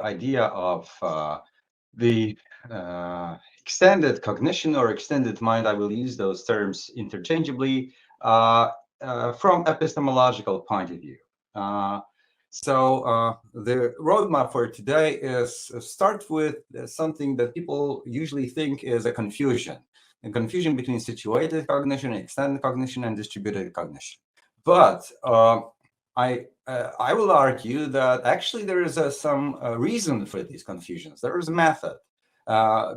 idea of the extended cognition or extended mind. I will use those terms interchangeably from epistemological point of view. The roadmap for today is start with something that people usually think is a confusion between situated cognition, extended cognition, and distributed cognition. But I will argue that actually there is some reason for these confusions. There is a method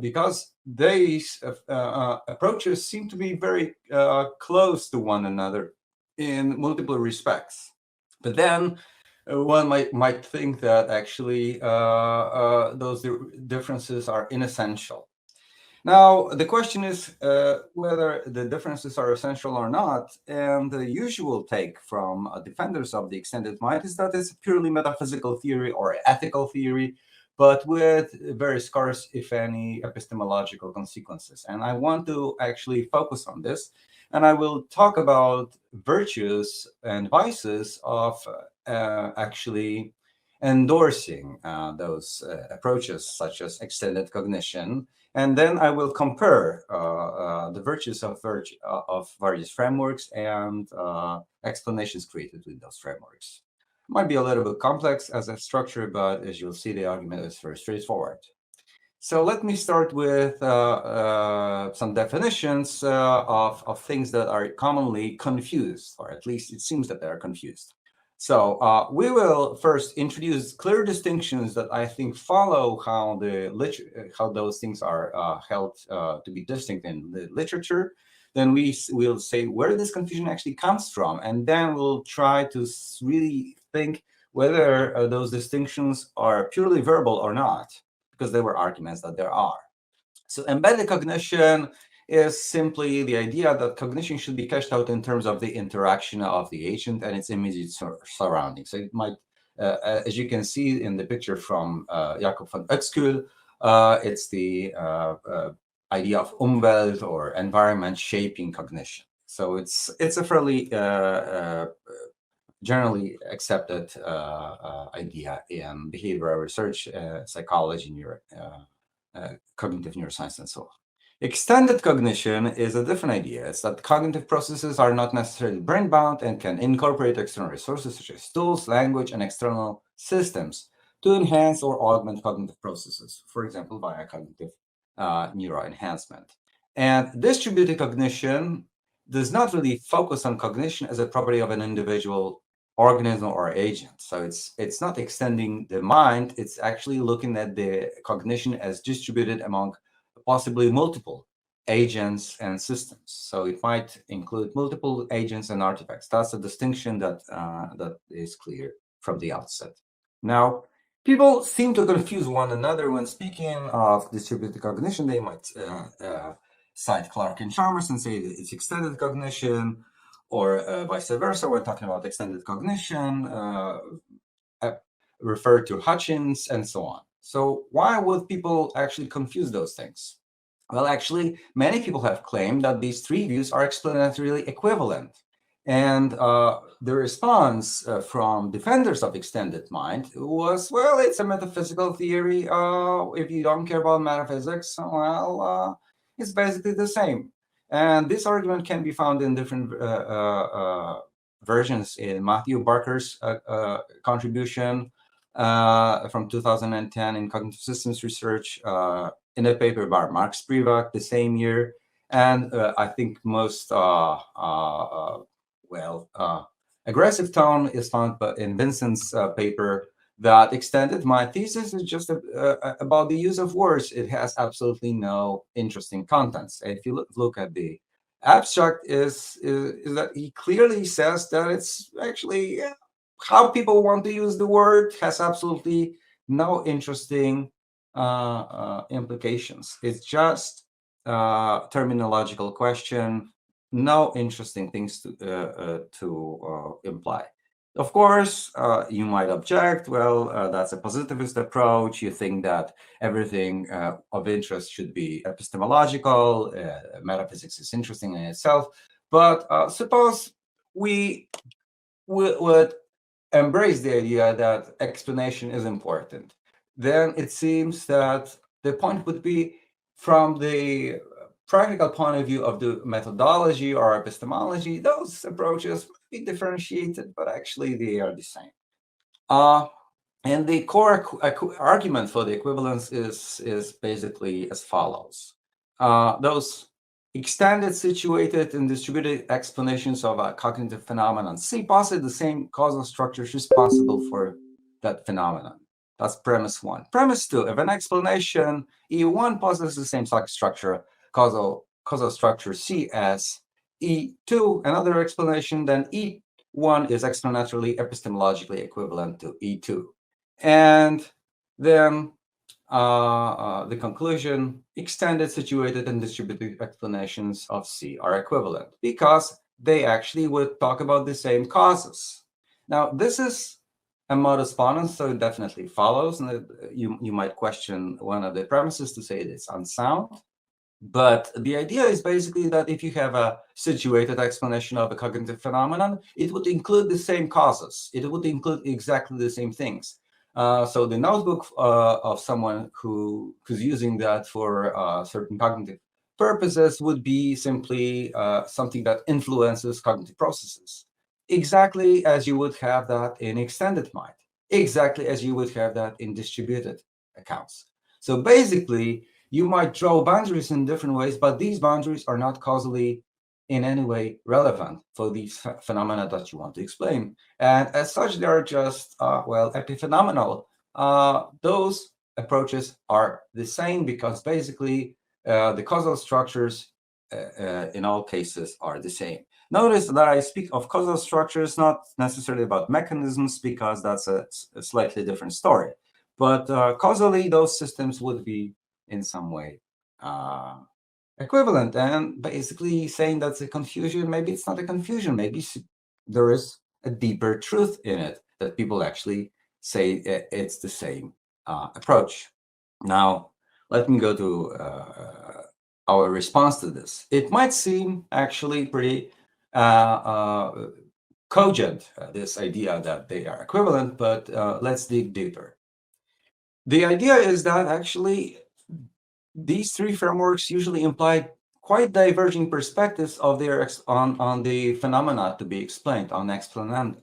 because these approaches seem to be very close to one another in multiple respects. But then one might think that actually those differences are inessential. Now, the question is whether the differences are essential or not. And the usual take from defenders of the extended mind is that it's a purely metaphysical theory or ethical theory, but with very scarce, if any, epistemological consequences. And I want to actually focus on this. And I will talk about virtues and vices of actually endorsing those approaches, such as extended cognition. And then I will compare the virtues of various frameworks and explanations created with those frameworks. It might be a little bit complex as a structure, but as you'll see, the argument is very straightforward. So let me start with some definitions of things that are commonly confused, or at least it seems that they are confused. So we will first introduce clear distinctions that I think follow how those things are held to be distinct in the literature. Then will say where this confusion actually comes from, and then we'll try to really think whether those distinctions are purely verbal or not, because there were arguments that there are. So embedded cognition is simply the idea that cognition should be cashed out in terms of the interaction of the agent and its immediate surroundings. So it might, as you can see in the picture from Jakob van Uitskull, it's the idea of Umwelt or environment shaping cognition. So it's a fairly generally accepted idea in behavioral research, psychology, cognitive neuroscience, and so on. Extended cognition is a different idea. It's that cognitive processes are not necessarily brain-bound and can incorporate external resources such as tools, language, and external systems to enhance or augment cognitive processes, for example, via cognitive neuroenhancement. And distributed cognition does not really focus on cognition as a property of an individual organism or agent. So it's not extending the mind, it's actually looking at the cognition as distributed among possibly multiple agents and systems. So it might include multiple agents and artifacts. That's a distinction that is clear from the outset. Now, people seem to confuse one another when speaking of distributed cognition. They might cite Clark and Chalmers and say that it's extended cognition, or vice versa. We're talking about extended cognition, refer to Hutchins, and so on. So why would people actually confuse those things? Well, actually, many people have claimed that these three views are explanatorily equivalent. And the response from defenders of extended mind was, well, it's a metaphysical theory. If you don't care about metaphysics, well, it's basically the same. And this argument can be found in different versions in Matthew Barker's contribution from 2010 in Cognitive Systems Research, in a paper by Mark Spivak the same year. And I think most aggressive tone is found in Vincent's paper that extended my thesis is just about the use of words. It has absolutely no interesting contents. And if you look at the abstract, is that he clearly says that it's actually how people want to use the word has absolutely no interesting implications. It's just terminological question, no interesting things to imply. Of course, you might object, well, that's a positivist approach. You think that everything of interest should be epistemological. Metaphysics is interesting in itself. But suppose we would embrace the idea that explanation is important. then it seems that the point would be, from the practical point of view of the methodology or epistemology, those approaches might be differentiated, but actually they are the same. And the core argument for the equivalence is basically as follows. Those extended, situated, and distributed explanations of a cognitive phenomenon C posit the same causal structures responsible for that phenomenon. That's premise one. Premise two, if an explanation E1 possesses the same structure, causal structure C as E2, another explanation, then E1 is explanatorily epistemologically equivalent to E2. And then the conclusion, extended, situated, and distributed explanations of C are equivalent because they actually would talk about the same causes. Now, this is a modus ponens, so it definitely follows. And you might question one of the premises to say it's unsound. But the idea is basically that if you have a situated explanation of a cognitive phenomenon, it would include the same causes. It would include exactly the same things. So the notebook of someone who's using that for certain cognitive purposes would be simply something that influences cognitive processes, exactly as you would have that in extended mind, exactly as you would have that in distributed accounts. So basically, you might draw boundaries in different ways, but these boundaries are not causally in any way relevant for these phenomena that you want to explain. And as such, they are just, epiphenomenal. Those approaches are the same because basically the causal structures in all cases are the same. Notice that I speak of causal structures, not necessarily about mechanisms, because that's a slightly different story. But causally, those systems would be in some way equivalent. And basically saying that's a confusion, maybe it's not a confusion. Maybe there is a deeper truth in it that people actually say it's the same approach. Now, let me go to our response to this. It might seem actually pretty cogent, this idea that they are equivalent, but let's dig deeper. The idea is that actually these three frameworks usually imply quite diverging perspectives of their on the phenomena to be explained, on explananda.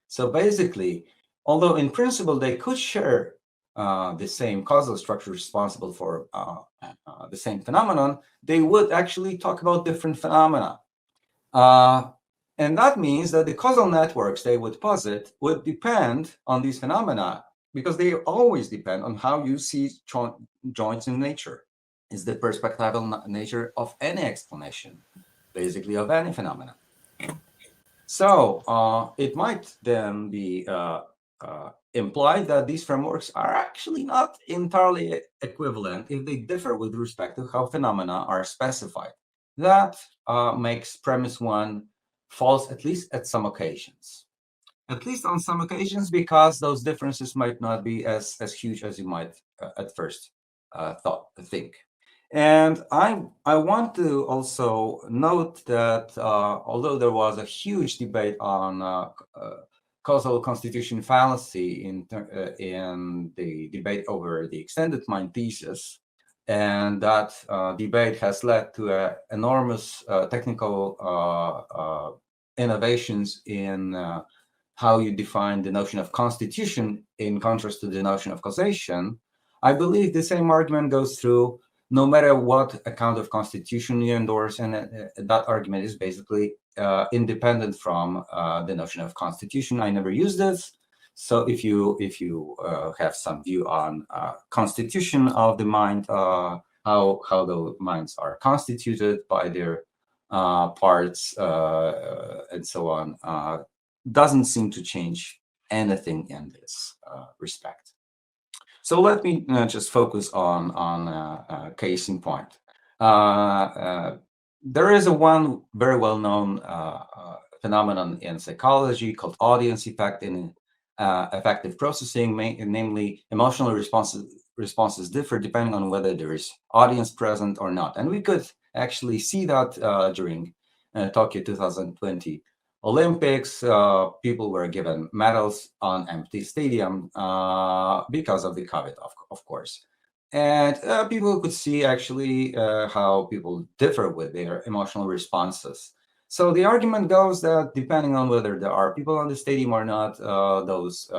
So basically, although in principle they could share the same causal structure responsible for the same phenomenon, they would actually talk about different phenomena. And that means that the causal networks they would posit would depend on these phenomena, because they always depend on how you see joints in nature. Is the perspectival nature of any explanation, basically of any phenomena. So it might then be implied that these frameworks are actually not entirely equivalent if they differ with respect to how phenomena are specified. That makes premise one false, at least at some occasions. At least on some occasions, because those differences might not be as huge as you might at first think. And I want to also note that although there was a huge debate on causal constitution fallacy in the debate over the extended mind thesis, and that debate has led to enormous technical innovations in how you define the notion of constitution in contrast to the notion of causation, I believe the same argument goes through no matter what account of constitution you endorse, and that argument is basically independent from the notion of constitution. I never use this, so if you have some view on constitution of the mind, how the minds are constituted by their parts and so on, doesn't seem to change anything in this respect. So let me just focus on a case in point. There is one very well-known phenomenon in psychology called audience effect in affective processing, namely emotional responses differ depending on whether there is audience present or not. And we could actually see that during Tokyo 2020 Olympics, people were given medals on empty stadium because of the COVID, of course. And people could see actually how people differ with their emotional responses. So the argument goes that depending on whether there are people on the stadium or not, those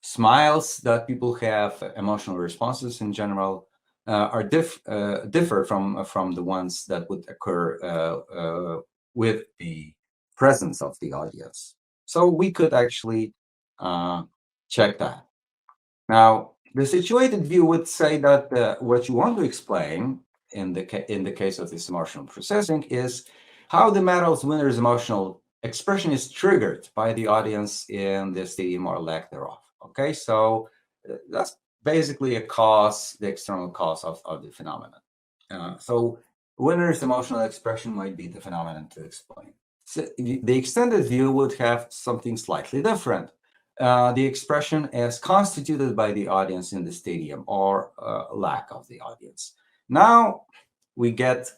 smiles that people have, emotional responses in general, are differ from the ones that would occur with the presence of the audience. So we could actually check that. Now, the situated view would say that what you want to explain in the case of this emotional processing is how the medal's winner's emotional expression is triggered by the audience in the stadium or lack thereof. Okay, so that's basically a cause, the external cause of the phenomenon. So winner's emotional expression might be the phenomenon to explain. So the extended view would have something slightly different. The expression is constituted by the audience in the stadium or lack of the audience. Now we get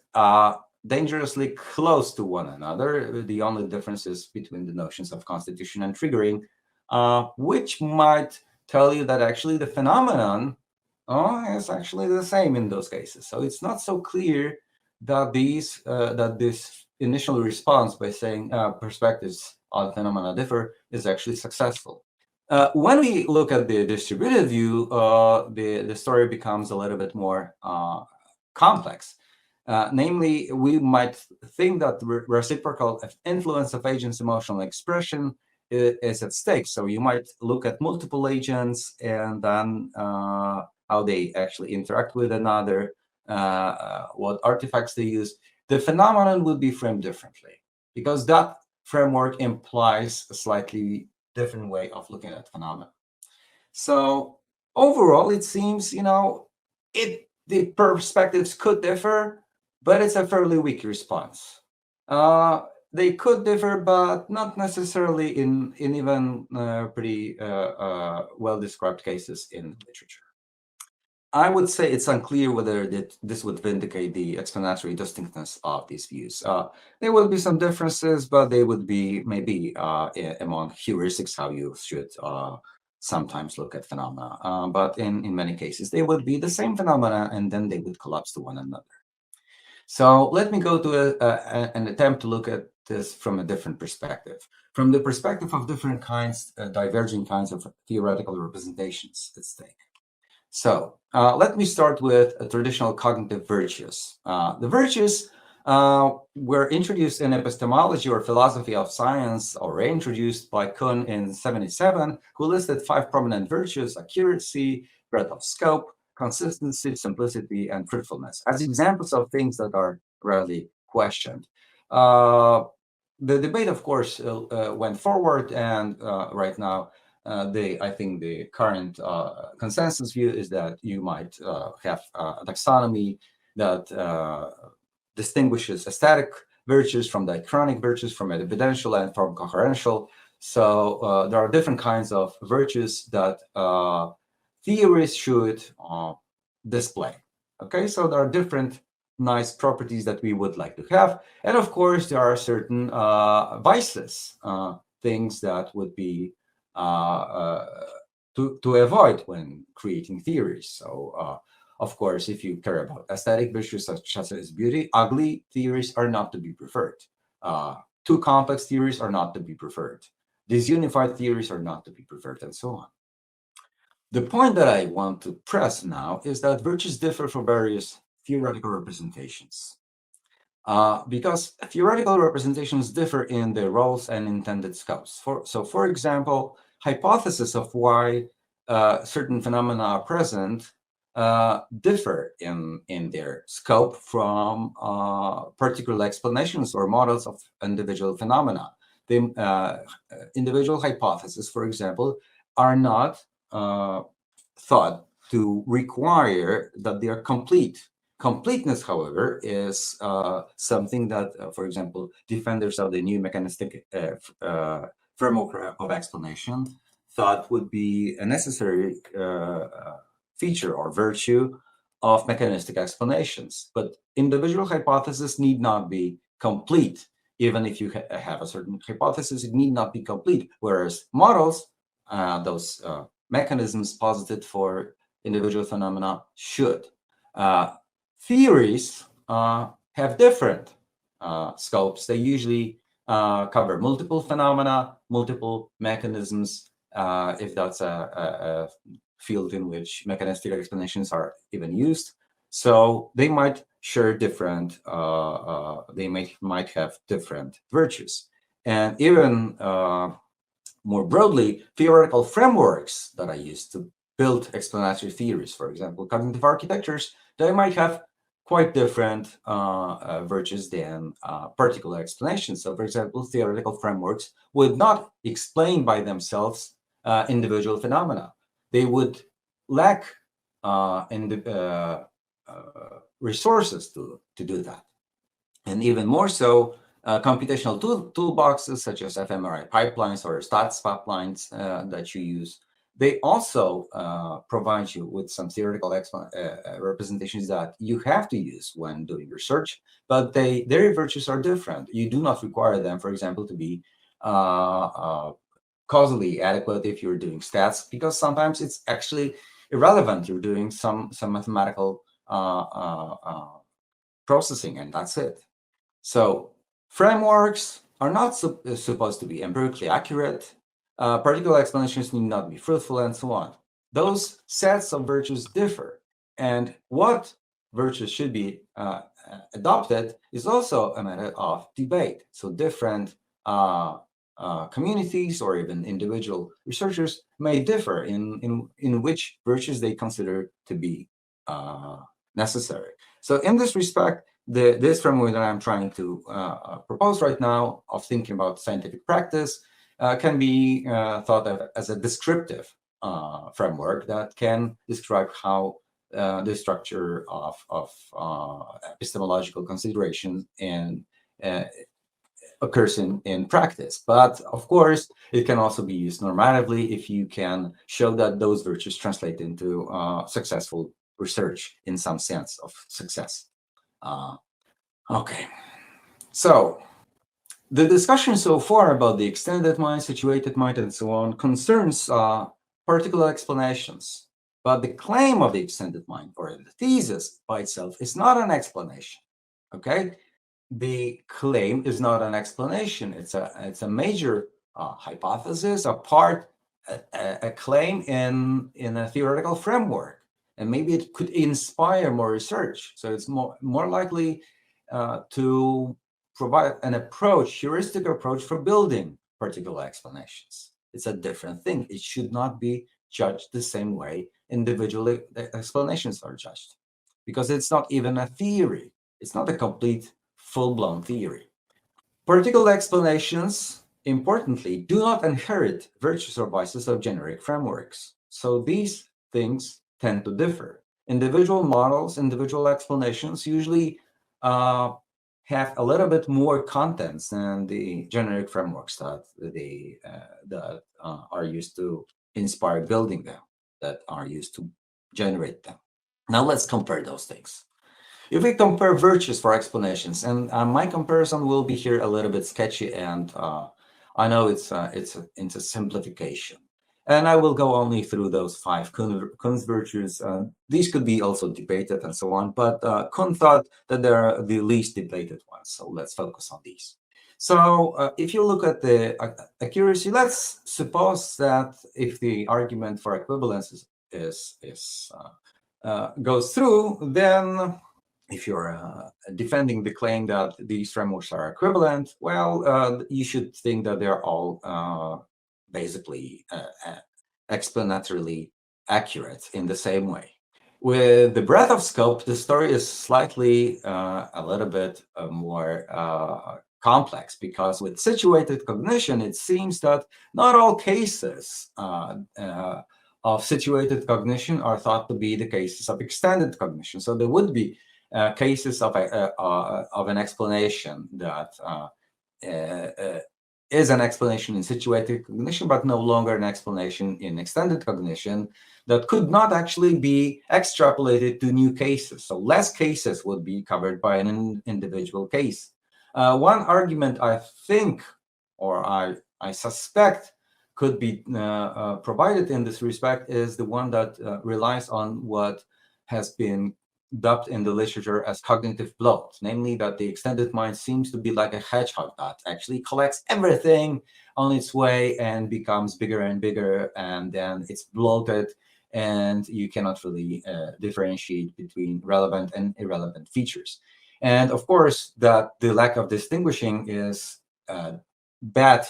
dangerously close to one another. The only difference is between the notions of constitution and triggering, which might tell you that actually the phenomenon is actually the same in those cases. So it's not so clear that this initial response by saying perspectives on phenomena differ is actually successful. When we look at the distributed view, the story becomes a little bit more complex. Namely, we might think that the reciprocal influence of agents' emotional expression is at stake. So you might look at multiple agents and then how they actually interact with another, what artifacts they use. The phenomenon would be framed differently because that framework implies a slightly different way of looking at phenomena. So overall, it seems, the perspectives could differ, but it's a fairly weak response. They could differ, but not necessarily in even pretty well-described cases in literature. I would say it's unclear whether this would vindicate the explanatory distinctness of these views. There will be some differences, but they would be maybe among heuristics, how you should sometimes look at phenomena. But in many cases, they would be the same phenomena, and then they would collapse to one another. So let me go to an attempt to look at this from a different perspective, from the perspective of different kinds, diverging kinds of theoretical representations at stake. So let me start with traditional cognitive virtues. The virtues were introduced in epistemology or philosophy of science, or reintroduced by Kuhn in 1977, who listed 5 prominent virtues: accuracy, breadth of scope, consistency, simplicity, and truthfulness, as examples of things that are rarely questioned. The debate, of course, went forward, and right now, I think the current consensus view is that you might have a taxonomy that distinguishes aesthetic virtues from diachronic virtues, from evidential and from coherential. So there are different kinds of virtues that theories should display. Okay, so there are different nice properties that we would like to have. And of course, there are certain vices, things that would be to avoid when creating theories. So, of course, if you care about aesthetic virtues such as beauty, ugly theories are not to be preferred. Too complex theories are not to be preferred. Disunified theories are not to be preferred, and so on. The point that I want to press now is that virtues differ from various theoretical representations. Because theoretical representations differ in their roles and intended scopes. For example, hypotheses of why certain phenomena are present differ in their scope from particular explanations or models of individual phenomena. The individual hypotheses, for example, are not thought to require that they are complete. Completeness, however, is something that, for example, defenders of the new mechanistic framework of explanation thought would be a necessary feature or virtue of mechanistic explanations. But individual hypotheses need not be complete Even if you have a certain hypothesis, it need not be complete. Whereas models, those mechanisms posited for individual phenomena, should. Theories have different scopes. They usually cover multiple phenomena, multiple mechanisms, if that's a field in which mechanistic explanations are even used. So they might share different, they might have different virtues. And even more broadly, theoretical frameworks that I use to build explanatory theories, for example, cognitive architectures, they might have quite different virtues than particular explanations. So, for example, theoretical frameworks would not explain by themselves individual phenomena. They would lack resources to do that. And even more so, computational toolboxes such as fMRI pipelines or stats pipelines that you use, they also provide you with some theoretical representations that you have to use when doing research, but their virtues are different. You do not require them, for example, to be causally adequate if you're doing stats, because sometimes it's actually irrelevant. You're doing some mathematical processing, and that's it. So frameworks are not supposed to be empirically accurate. Particular explanations need not be fruitful, and so on. Those sets of virtues differ, and what virtues should be adopted is also a matter of debate. So different communities or even individual researchers may differ in which virtues they consider to be necessary. So in this respect, this framework that I'm trying to propose right now of thinking about scientific practice can be thought of as a descriptive framework that can describe how the structure of epistemological consideration and occurs in practice. But of course, it can also be used normatively if you can show that those virtues translate into successful research in some sense of success. Okay, so the discussion so far about the extended mind, situated mind, and so on concerns particular explanations. But the claim of the extended mind, or the thesis by itself, is not an explanation. Okay, the claim is not an explanation. It's a major hypothesis, a claim in a theoretical framework, and maybe it could inspire more research. So it's more likely to provide an heuristic approach for building particular explanations. It's a different thing. It should not be judged the same way individual explanations are judged, because it's not even a theory. It's not a complete, full-blown theory. Particular explanations, importantly, do not inherit virtues or vices of generic frameworks. So these things tend to differ. Individual models, individual explanations usually have a little bit more contents than the generic frameworks that are used to inspire building them, that are used to generate them. Now let's compare those things. If we compare virtues for explanations, and my comparison will be here a little bit sketchy, and I know it's a simplification. And I will go only through those 5 Kuhn's virtues. These could be also debated and so on, but Kuhn thought that they're the least debated ones. So let's focus on these. So if you look at the accuracy, let's suppose that if the argument for equivalence goes through, then if you're defending the claim that these frameworks are equivalent, well, you should think that they're all basically explanatorily accurate in the same way. With the breadth of scope, the story is slightly a little bit more complex, because with situated cognition, it seems that not all cases of situated cognition are thought to be the cases of extended cognition. So there would be cases of an explanation that is an explanation in situated cognition, but no longer an explanation in extended cognition, that could not actually be extrapolated to new cases. So less cases would be covered by an individual case. One argument I think, or I suspect, could be provided in this respect is the one that relies on what has been dubbed in the literature as cognitive bloat, namely that the extended mind seems to be like a hedgehog that actually collects everything on its way and becomes bigger and bigger, and then it's bloated, and you cannot really differentiate between relevant and irrelevant features. And of course, that the lack of distinguishing is bad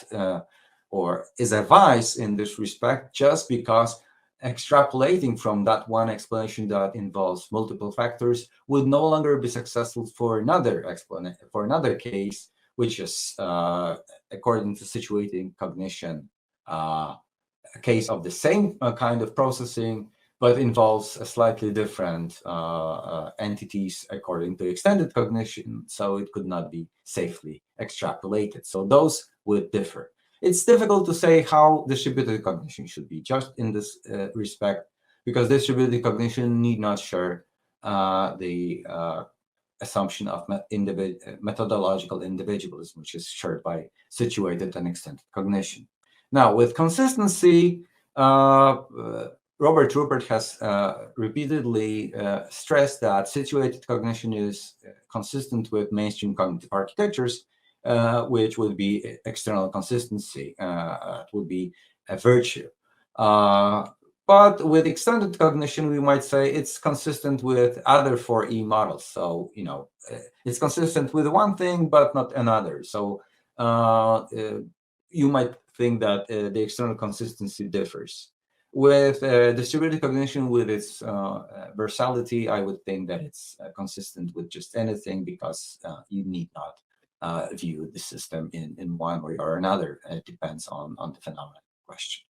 or is a vice in this respect, just because extrapolating from that one explanation that involves multiple factors would no longer be successful for another case, which is according to situating cognition, a case of the same kind of processing, but involves a slightly different entities according to extended cognition, so it could not be safely extrapolated. So those would differ. It's difficult to say how distributed cognition should be, just in this respect, because distributed cognition need not share the assumption of methodological individualism, which is shared by situated and extended cognition. Now, with consistency, Robert Rupert has repeatedly stressed that situated cognition is consistent with mainstream cognitive architectures, which would be external consistency, would be a virtue. But with extended cognition, we might say it's consistent with other 4E models. So, it's consistent with one thing, but not another. So you might think that the external consistency differs. With distributed cognition, with its versatility, I would think that it's consistent with just anything, because you need not view the system in one way or another. It depends on the phenomenon question.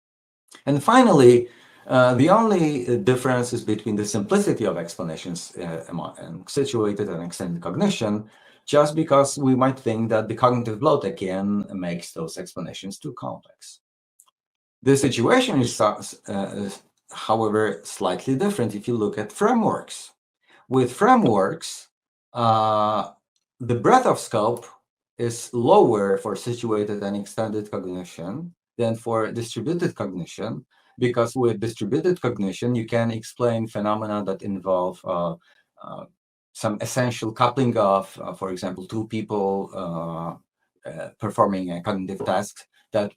And finally, the only difference is between the simplicity of explanations and situated and extended cognition, just because we might think that the cognitive bloat again makes those explanations too complex. The situation is, however, slightly different if you look at frameworks. With frameworks, the breadth of scope is lower for situated and extended cognition than for distributed cognition, because with distributed cognition, you can explain phenomena that involve some essential coupling of, for example, two people performing a cognitive task that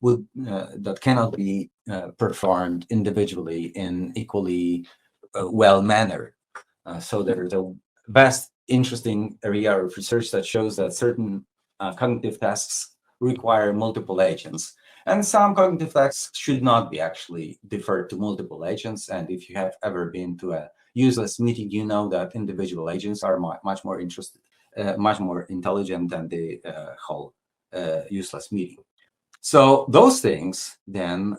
cannot be performed individually in equally well manner. So there's a vast, interesting area of research that shows that certain cognitive tasks require multiple agents, and some cognitive tasks should not be actually deferred to multiple agents. And if you have ever been to a useless meeting, you know that individual agents are much more intelligent than the whole useless meeting. So those things then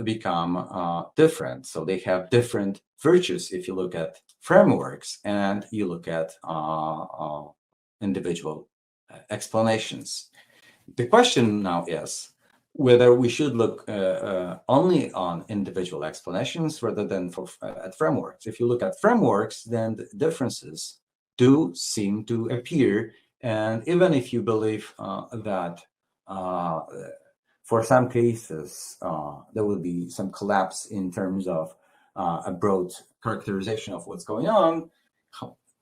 become different. So they have different virtues if you look at frameworks and you look at individual explanations. The question now is whether we should look only on individual explanations rather than at frameworks. If you look at frameworks, then the differences do seem to appear. And even if you believe that for some cases, there will be some collapse in terms of a broad characterization of what's going on,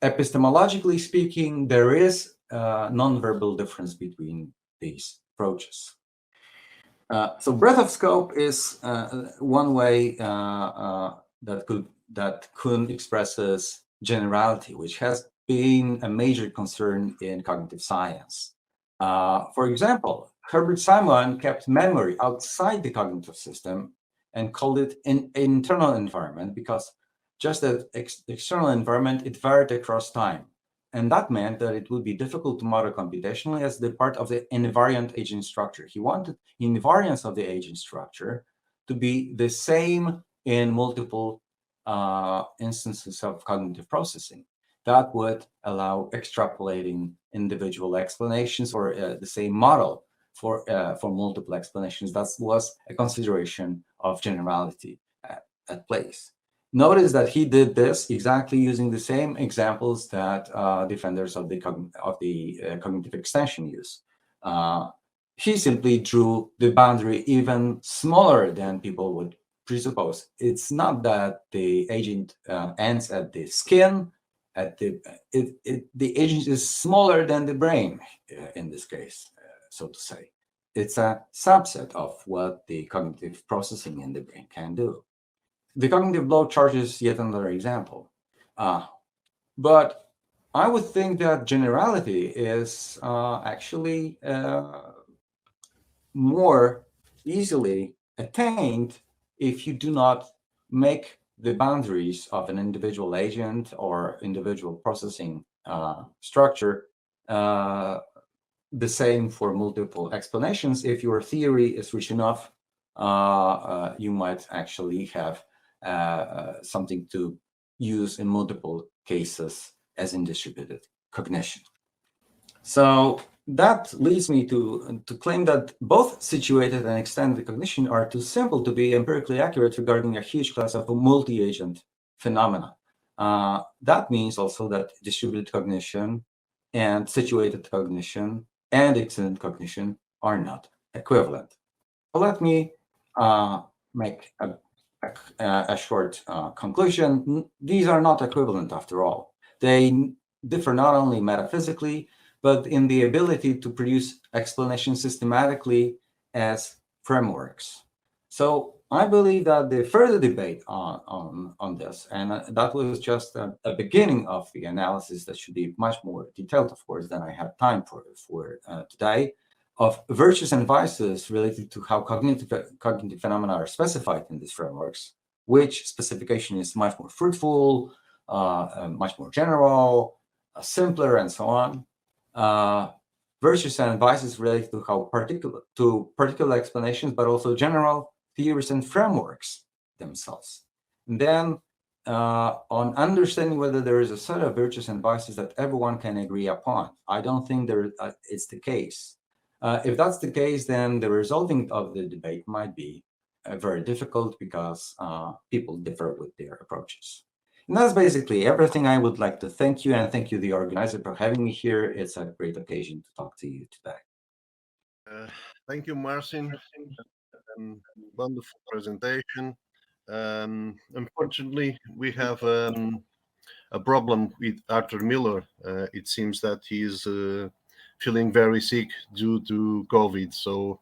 epistemologically speaking, there is a nonverbal difference between these approaches. So breadth of scope is one way that Kuhn expresses generality, which has been a major concern in cognitive science. For example, Herbert Simon kept memory outside the cognitive system and called it an internal environment, because just as external environment, it varied across time. And that meant that it would be difficult to model computationally as the part of the invariant agent structure. He wanted invariance of the agent structure to be the same in multiple instances of cognitive processing. That would allow extrapolating individual explanations or the same model for multiple explanations. That was a consideration of generality at place. Notice that he did this exactly using the same examples that defenders of the cognitive extension use. He simply drew the boundary even smaller than people would presuppose. It's not that the agent ends at the skin. The agent is smaller than the brain in this case, so to say. It's a subset of what the cognitive processing in the brain can do. The cognitive law charges yet another example. But I would think that generality is actually more easily attained if you do not make the boundaries of an individual agent or individual processing structure the same for multiple explanations. If your theory is rich enough, you might actually have something to use in multiple cases as in distributed cognition. So that leads me to claim that both situated and extended cognition are too simple to be empirically accurate regarding a huge class of multi-agent phenomena. That means also that distributed cognition and situated cognition and extended cognition are not equivalent. So let me make a short conclusion. These are not equivalent after all. They differ not only metaphysically, but in the ability to produce explanations systematically as frameworks. So I believe that the further debate on this, and that was just a beginning of the analysis that should be much more detailed, of course, than I have time for today, of virtues and vices related to how cognitive phenomena are specified in these frameworks, which specification is much more fruitful, much more general, simpler, and so on. Virtues and vices related to how particular explanations, but also general theories and frameworks themselves. And then on understanding whether there is a set of virtues and vices that everyone can agree upon. I don't think it's the case. If that's the case, then the resolving of the debate might be very difficult because people differ with their approaches. And that's basically everything. I would like to thank you, and thank you, the organizer, for having me here. It's a great occasion to talk to you today. Thank you, Marcin. Wonderful presentation. Unfortunately, we have a problem with Arthur Miller. It seems that he is feeling very sick due to COVID. So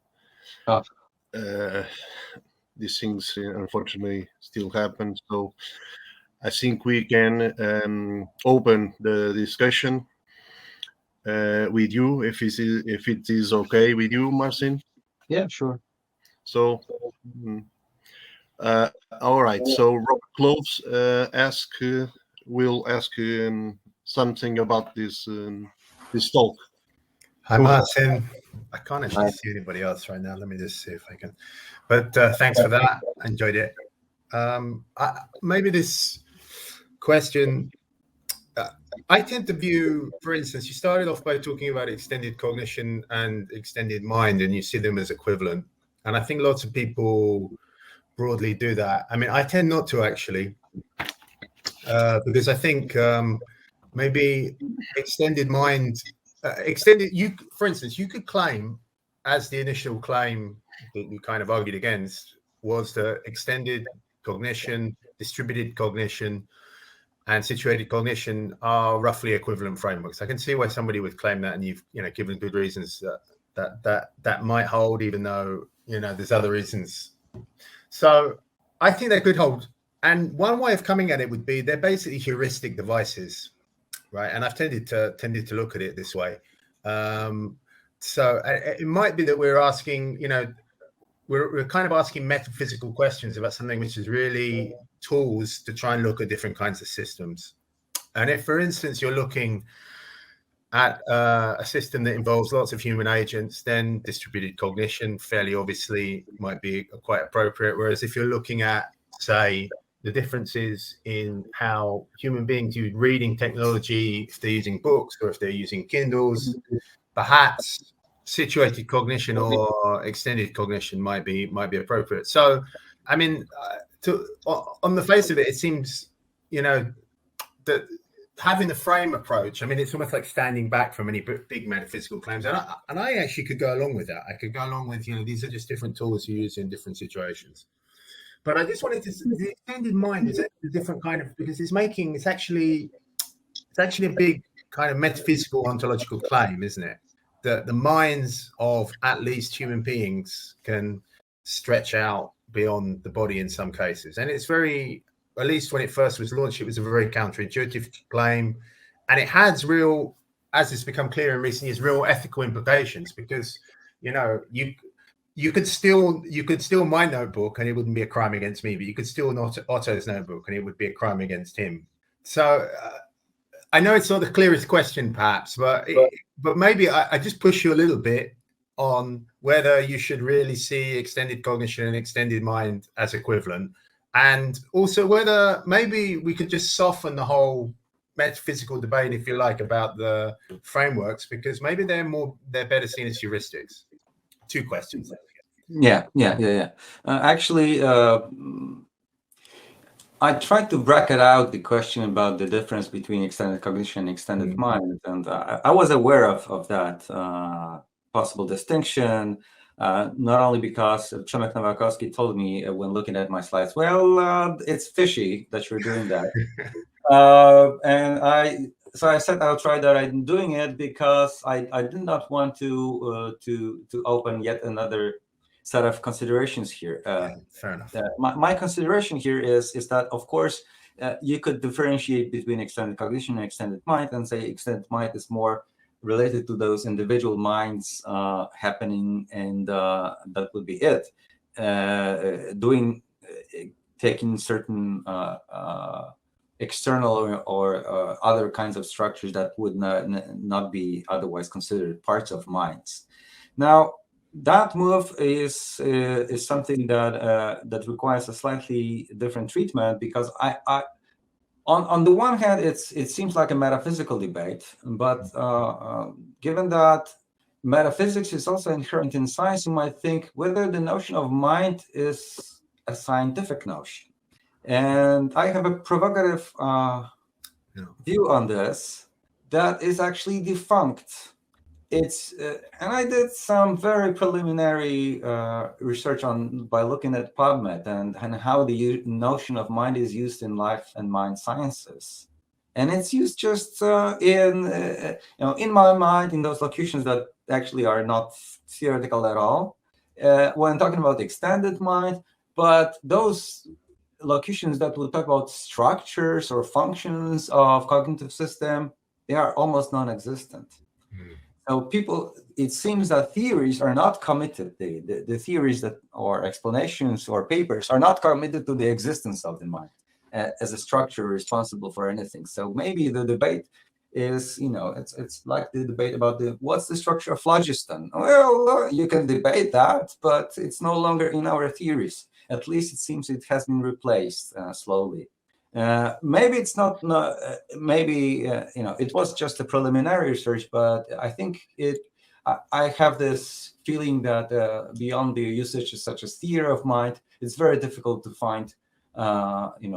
these things, unfortunately, still happen. So I think we can open the discussion with you, if it is okay with you, Marcin. Yeah, sure. So, all right. So Robert Cloves will ask something about this talk. Hi, Marcin. I can't actually see anybody else right now. Let me just see if I can. But thanks for that. I enjoyed it. Maybe this question, I tend to view, for instance, you started off by talking about extended cognition and extended mind, and you see them as equivalent. And I think lots of people broadly do that. I mean, I tend not to actually, because I think maybe extended mind, for instance, you could claim, as the initial claim that you kind of argued against was that extended cognition, distributed cognition, and situated cognition are roughly equivalent frameworks. I can see why somebody would claim that, and you've given good reasons that might hold, even though there's other reasons. So I think they could hold. And one way of coming at it would be they're basically heuristic devices, right? And I've tended to look at it this way. So it might be that we're asking, we're kind of asking metaphysical questions about something which is really tools to try and look at different kinds of systems. And if, for instance, you're looking at a system that involves lots of human agents, then distributed cognition fairly obviously might be quite appropriate. Whereas if you're looking at, say, the differences in how human beings use reading technology, if they're using books or if they're using Kindles, perhaps situated cognition or extended cognition might be appropriate. So, I mean, on the face of it, it seems, that having the frame approach, I mean, it's almost like standing back from any big metaphysical claims. And I actually could go along with that. I could go along with, these are just different tools you use in different situations. But I just wanted to, the extended mind is a different kind of, because it's actually a big kind of metaphysical ontological claim, isn't it? That the minds of at least human beings can stretch out beyond the body in some cases. And it's very, at least when it first was launched, it was a very counterintuitive claim. And it has real, as it's become clear in recent years, real ethical implications, because, you could steal my notebook and it wouldn't be a crime against me, but you could steal Otto's notebook and it would be a crime against him. So I know it's not the clearest question, perhaps, but maybe I just push you a little bit on whether you should really see extended cognition and extended mind as equivalent, and also whether maybe we could just soften the whole metaphysical debate, if you like, about the frameworks, because maybe they're better seen as heuristics. Two questions. Yeah. Actually, I tried to bracket out the question about the difference between extended cognition and extended mind, and I was aware of that possible distinction, not only because Przemek Miłkowski told me when looking at my slides, well, it's fishy that you're doing that. So I said I'll try that. I'm doing it because I did not want to open yet another set of considerations here. Fair enough. My consideration here is that, of course, you could differentiate between extended cognition and extended mind, and say extended mind is more related to those individual minds happening, and that would be it. Taking certain external or other kinds of structures that would not be otherwise considered parts of minds. Now, that move is something that requires a slightly different treatment, because on the one hand, it seems like a metaphysical debate, but given that metaphysics is also inherent in science, you might think whether the notion of mind is a scientific notion. And I have a provocative view on this that is actually defunct. And I did some very preliminary research by looking at PubMed and how the notion of mind is used in life and mind sciences, and it's used just in my mind, in those locutions that actually are not theoretical at all when talking about extended mind. But those locutions that will talk about structures or functions of cognitive system, they are almost non-existent. So it seems that theories are not committed. The theories that, or explanations or papers, are not committed to the existence of the mind as a structure responsible for anything. So maybe the debate is, it's like the debate about what's the structure of phlogiston. Well, you can debate that, but it's no longer in our theories. At least it seems it has been replaced slowly. Maybe it's not. Maybe it was just a preliminary research, but I think I have this feeling that beyond the usages such as theory of mind, it's very difficult to find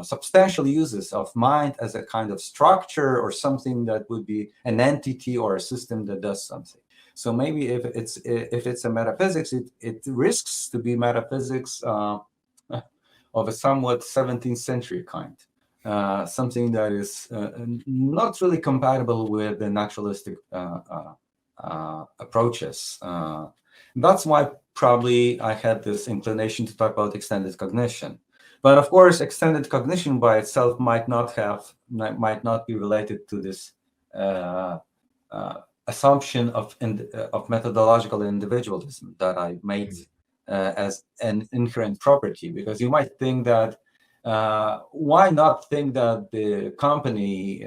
substantial uses of mind as a kind of structure or something that would be an entity or a system that does something. So maybe if it's a metaphysics, it risks to be metaphysics of a somewhat 17th century kind. Something that is not really compatible with the naturalistic approaches. That's why probably I had this inclination to talk about extended cognition. But of course, extended cognition by itself might not be related to this assumption of methodological individualism that I made as an inherent property, because you might think that why not think that the company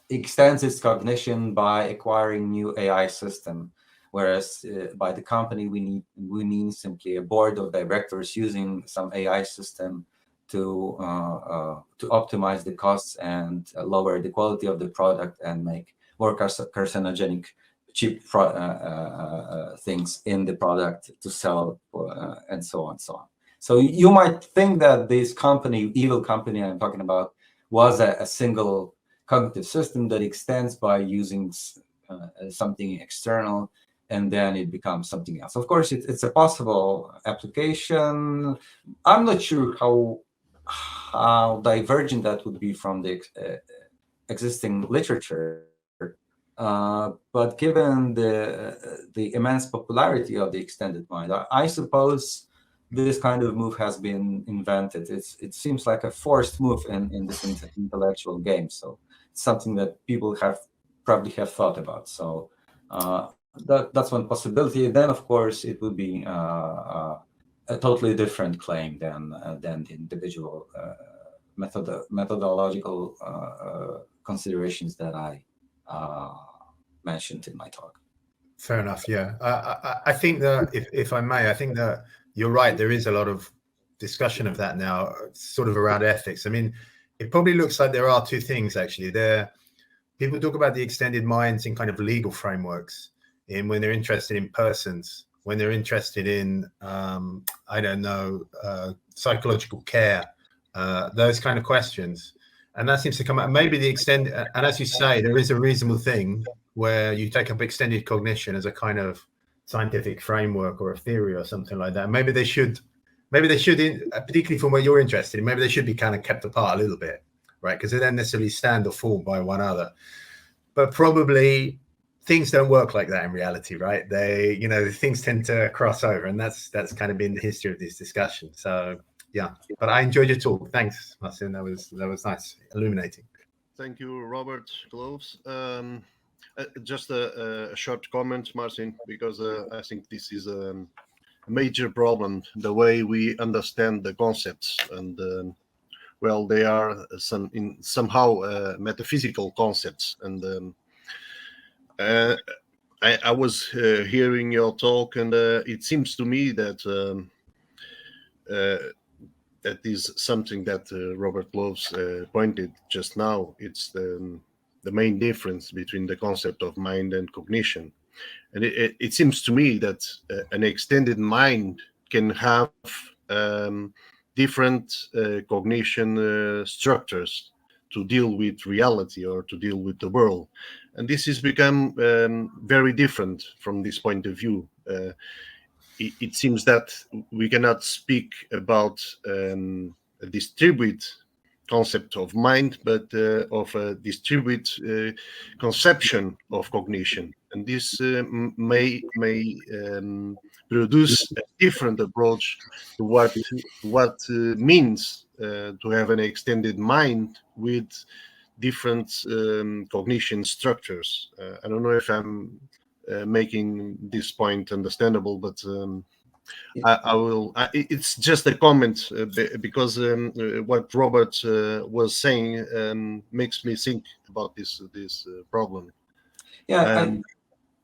extends its cognition by acquiring new AI system, whereas by the company we mean simply a board of directors using some AI system to optimize the costs and lower the quality of the product and make more carcinogenic cheap things in the product to sell, and so on. So you might think that this company, evil company I'm talking about, was a single cognitive system that extends by using something external, and then it becomes something else. Of course, it's a possible application. I'm not sure how divergent that would be from the existing literature. But given the immense popularity of the extended mind, I suppose this kind of move has been invented. It seems like a forced move in this intellectual game. So it's something that people probably have thought about. So that's one possibility. Then, of course, it would be a totally different claim than the individual methodological considerations that I mentioned in my talk. Fair enough. Yeah, I think that if I may, I think that you're right. There is a lot of discussion of that now, sort of around ethics. I mean, it probably looks like there are two things actually. People talk about the extended minds in kind of legal frameworks, when they're interested in persons, when they're interested in I don't know, psychological care, those kind of questions. And that seems to come out. Maybe the extended, and as you say, there is a reasonable thing where you take up extended cognition as a kind of scientific framework or a theory or something like that. Maybe they should, particularly from where you're interested in, maybe they should be kind of kept apart a little bit, right? Because they don't necessarily stand or fall by one another. But probably things don't work like that in reality, right? Things tend to cross over, and that's kind of been the history of this discussion. So yeah, but I enjoyed your talk. Thanks, Marcin. That was nice, illuminating. Thank you, Robert Cloves. Just a short comment, Marcin, because I think this is a major problem, the way we understand the concepts. And they are somehow metaphysical concepts. And I was hearing your talk, and it seems to me that that is something that Robert Cloves pointed just now. It's the main difference between the concept of mind and cognition. And it seems to me that an extended mind can have different cognition structures to deal with reality or to deal with the world. And this has become very different from this point of view. It seems that we cannot speak about a distributed concept of mind, but of a distributed conception of cognition. And this may produce a different approach to what means to have an extended mind with different cognition structures. I don't know if I'm making this point understandable, but I will. It's just a comment because what Robert was saying makes me think about this problem. Yeah,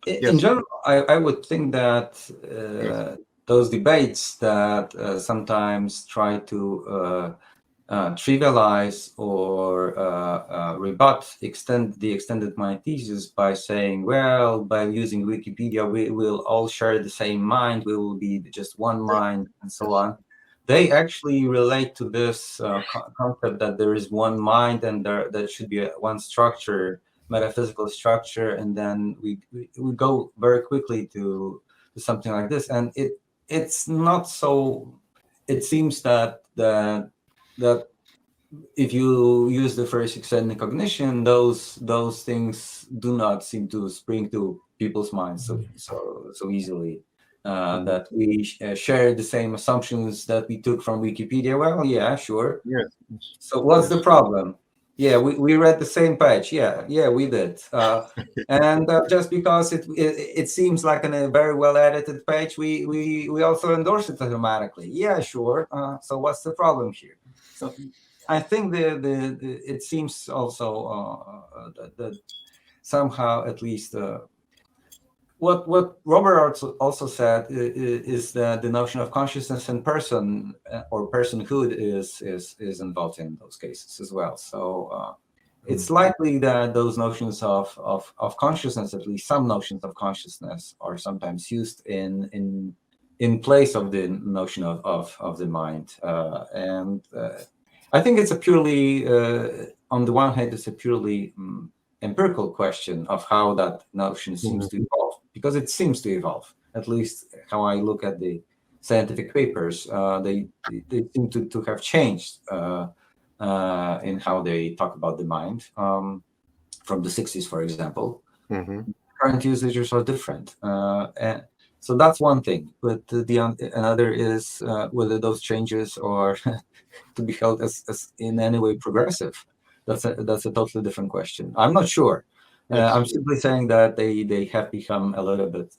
in general, I would think that those debates that sometimes try to trivialize or rebut the extended mind thesis by saying, well, by using Wikipedia, we will all share the same mind, we will be just one mind, and so on. They actually relate to this concept that there is one mind and there should be one structure, metaphysical structure, and then we go very quickly to something like this. And it's not so. It seems that if you use the first extended cognition, those things do not seem to spring to people's minds so easily. That we share the same assumptions that we took from Wikipedia. Well, yeah, sure. Yes. So what's the problem? Yeah, we read the same page. Yeah, we did. And just because it seems like a very well edited page, we also endorse it automatically. Yeah, sure. So what's the problem here? So I think it seems also that somehow, at least, what Robert also said is that the notion of consciousness and person or personhood is involved in those cases as well. So it's likely that those notions of consciousness, at least some notions of consciousness, are sometimes used in in place of the notion of the mind. And I think it's a purely, on the one hand, it's a purely empirical question of how that notion seems to evolve, because it seems to evolve. At least how I look at the scientific papers, they seem to have changed in how they talk about the mind from the 60s, for example. Current usages are different, and so that's one thing. But another is whether those changes are to be held as in any way progressive. That's a totally different question. I'm not sure. I'm simply saying that they have become a little bit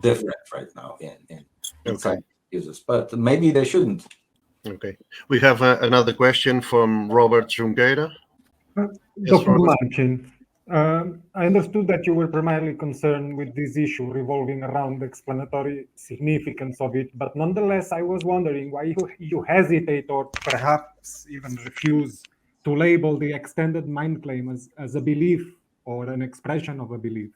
different right now in scientific uses, but maybe they shouldn't. Okay. We have another question from Robert Junqueira. Dr. Marcin, I understood that you were primarily concerned with this issue revolving around the explanatory significance of it, but nonetheless, I was wondering why you hesitate or perhaps even refuse to label the extended mind claim as a belief or an expression of a belief.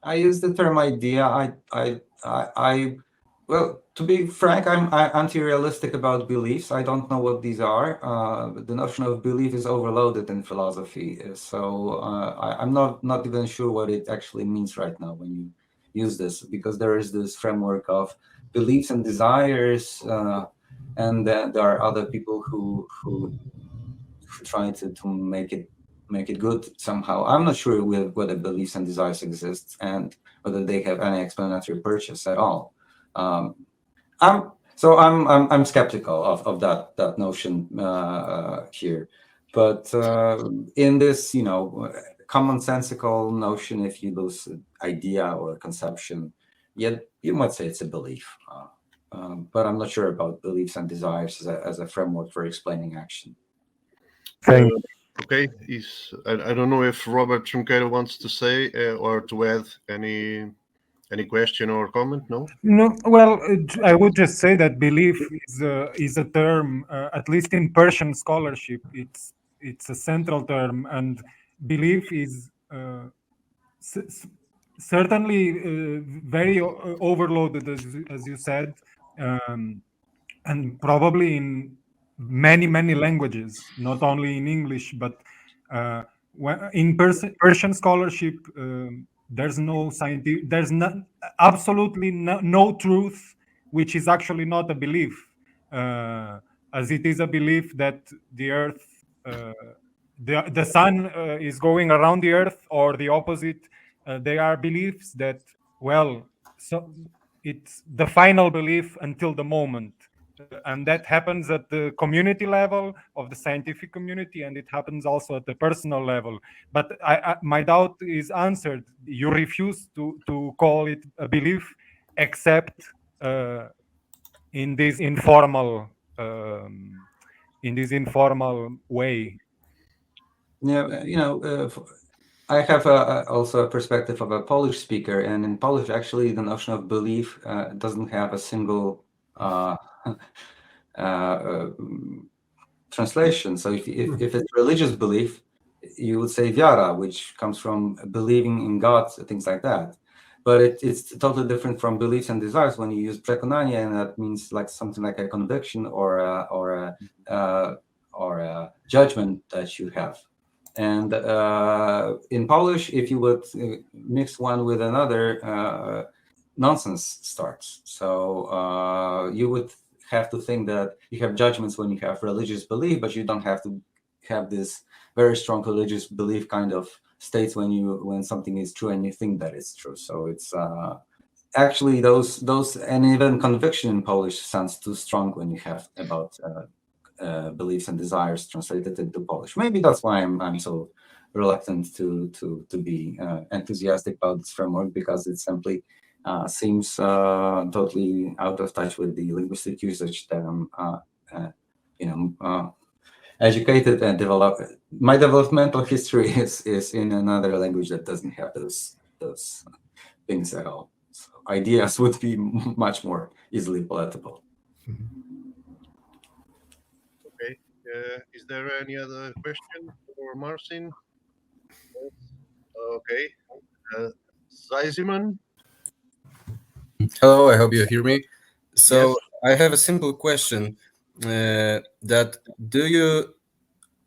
I use the term idea. Well, to be frank, I'm anti-realistic about beliefs. I don't know what these are. The notion of belief is overloaded in philosophy, so I'm not even sure what it actually means right now when you use this, because there is this framework of beliefs and desires, and then there are other people who try to make it good somehow. I'm not sure whether beliefs and desires exist and whether they have any explanatory purchase at all. I'm skeptical of that notion here, but in this commonsensical notion, if you lose idea or conception, yet you might say it's a belief. But I'm not sure about beliefs and desires as a framework for explaining action. Okay, I don't know if Robert Junqueira wants to say or to add any question or comment. No. Well, I would just say that belief is a term, at least in Persian scholarship, it's a central term, and belief is certainly very overloaded, as you said, and probably in many languages, not only in English, but in Persian scholarship, there's no scientific, absolutely no truth which is actually not a belief, as it is a belief that the Earth, the sun is going around the Earth, or the opposite. They are beliefs that, well, so it's the final belief until the moment. And that happens at the community level of the scientific community, and it happens also at the personal level. But my doubt is answered. You refuse to call it a belief, except in this informal way. Yeah, I have also a perspective of a Polish speaker, and in Polish, actually, the notion of belief doesn't have a single translation. So if it's religious belief, you would say wiara, which comes from believing in God, things like that. But it's totally different from beliefs and desires when you use przekonanie, and that means like something like a conviction or a judgment that you have. And in Polish, if you would mix one with another, nonsense starts. So you would have to think that you have judgments when you have religious belief, but you don't have to have this very strong religious belief kind of states when something is true and you think that it's true. So it's actually those and even conviction in Polish sounds too strong when you have about beliefs and desires translated into Polish. Maybe that's why I'm so reluctant to be enthusiastic about this framework, because it simply seems totally out of touch with the linguistic usage that I'm educated and developed. My developmental history is in another language that doesn't have those things at all. So ideas would be much more easily palatable. Okay. Is there any other question for Marcin? Okay. Zeisiman? Hello, I hope you hear me. So Yes. I have a simple question. That do you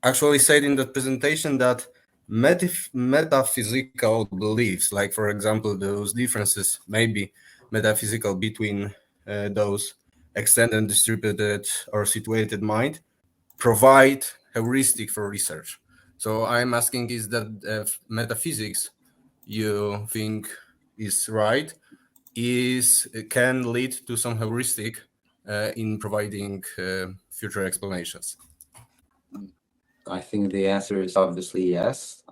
actually said in the presentation that metaphysical beliefs, like for example, those differences may be metaphysical between those extended and distributed or situated mind, provide heuristic for research. So I'm asking, is that metaphysics you think is right, can lead to some heuristic in providing future explanations? I think the answer is obviously yes.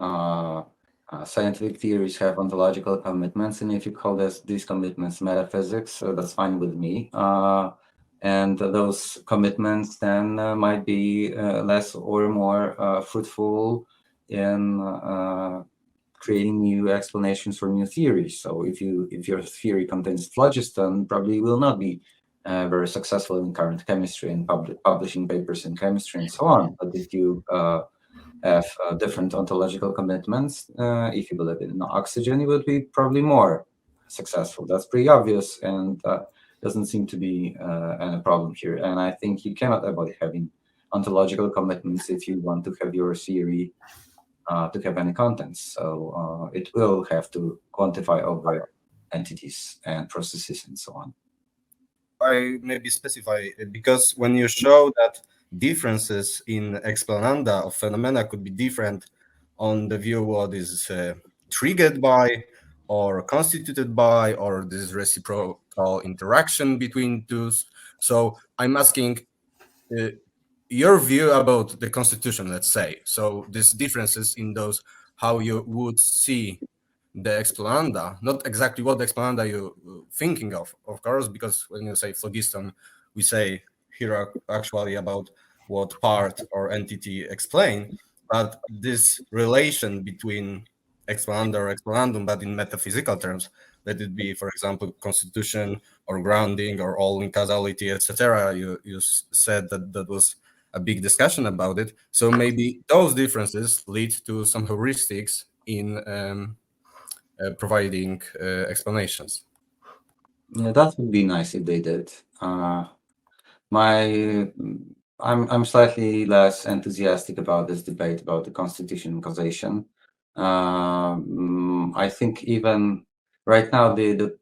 Scientific theories have ontological commitments, and if you call these commitments metaphysics, that's fine with me. And those commitments then might be less or more fruitful in creating new explanations for new theories. So if your theory contains phlogiston, probably will not be very successful in current chemistry and publishing papers in chemistry and so on. But if you have different ontological commitments, if you believe in oxygen, you would be probably more successful. That's pretty obvious and doesn't seem to be any problem here. And I think you cannot avoid having ontological commitments if you want to have your theory to have any contents. So it will have to quantify over entities and processes and so on. I maybe specify because when you show that differences in explananda of phenomena could be different on the view what is triggered by or constituted by, or this reciprocal interaction between those. So I'm asking your view about the constitution, let's say. So these differences in those, how you would see the explananda, not exactly what explananda you're thinking of course, because when you say phlogiston, we say here actually about what part or entity explain, but this relation between explananda or explanandum, but in metaphysical terms, let it be, for example, constitution or grounding or all in causality, etc. You said that was a big discussion about it. So maybe those differences lead to some heuristics in providing explanations. Yeah, that would be nice if they did. I'm slightly less enthusiastic about this debate about the constitution and causation. I think even right now the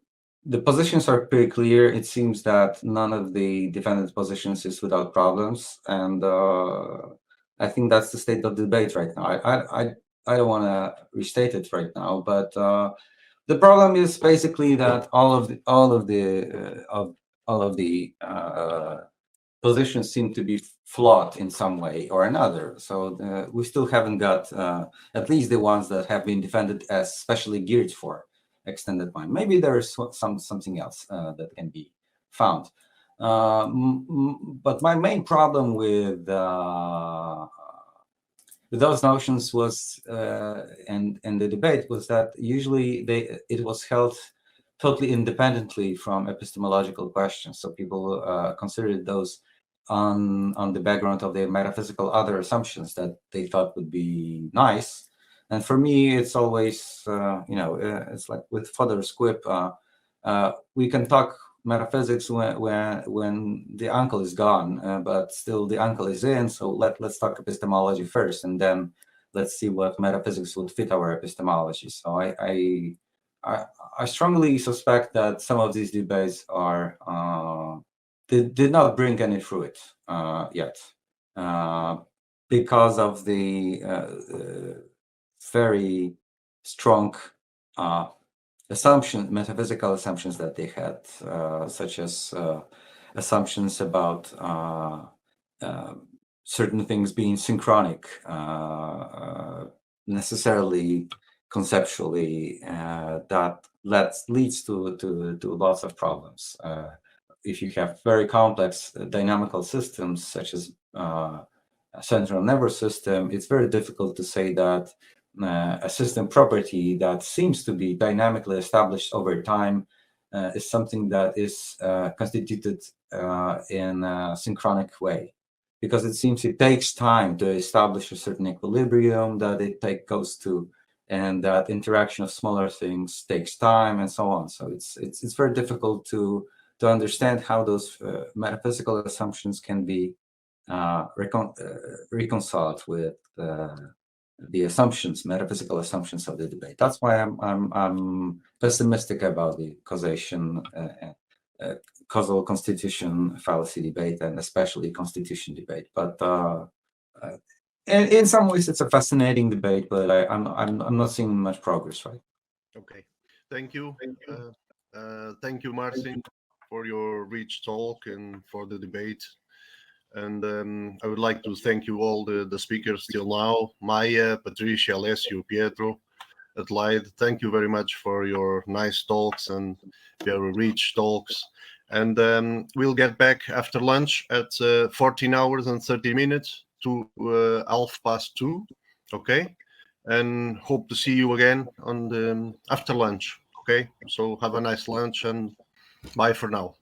positions are pretty clear. It seems that none of the defendant positions is without problems, and I think that's the state of the debate right now. I don't want to restate it right now, but the problem is basically that all of the positions seem to be flawed in some way or another. So we still haven't got at least the ones that have been defended as specially geared for extended mind. Maybe there is something else that can be found. But my main problem with those notions was and the debate was that usually it was held totally independently from epistemological questions. So people considered those on the background of their metaphysical other assumptions that they thought would be nice. And for me, it's always it's like with Fodor's quip. We can talk metaphysics when the uncle is gone, but still the uncle is in. So let's talk epistemology first, and then let's see what metaphysics would fit our epistemology. So I strongly suspect that some of these debates are did not bring any fruit yet because of the very strong metaphysical assumptions that they had, such as assumptions about certain things being synchronic, necessarily conceptually, that leads to lots of problems. If you have very complex dynamical systems, such as a central nervous system, it's very difficult to say that a system property that seems to be dynamically established over time is something that is constituted in a synchronic way, because it seems it takes time to establish a certain equilibrium, that it goes to and that interaction of smaller things takes time, and so on. So it's very difficult to understand how those metaphysical assumptions can be reconciled with the assumptions, metaphysical assumptions of the debate. That's why I'm pessimistic about the causation, causal constitution fallacy debate, and especially constitution debate. But in some ways, it's a fascinating debate. But I'm not seeing much progress, right? Okay, thank you. Thank you, Marcin, for your rich talk and for the debate. And I would like to thank you all the speakers till now, Maya, Patricia, Alessio, Pietro, Adelaide. Thank you very much for your nice talks and very rich talks. And we'll get back after lunch at 14 hours and 30 minutes to 2:30. Okay, and hope to see you again on the after lunch. Okay, so have a nice lunch and bye for now.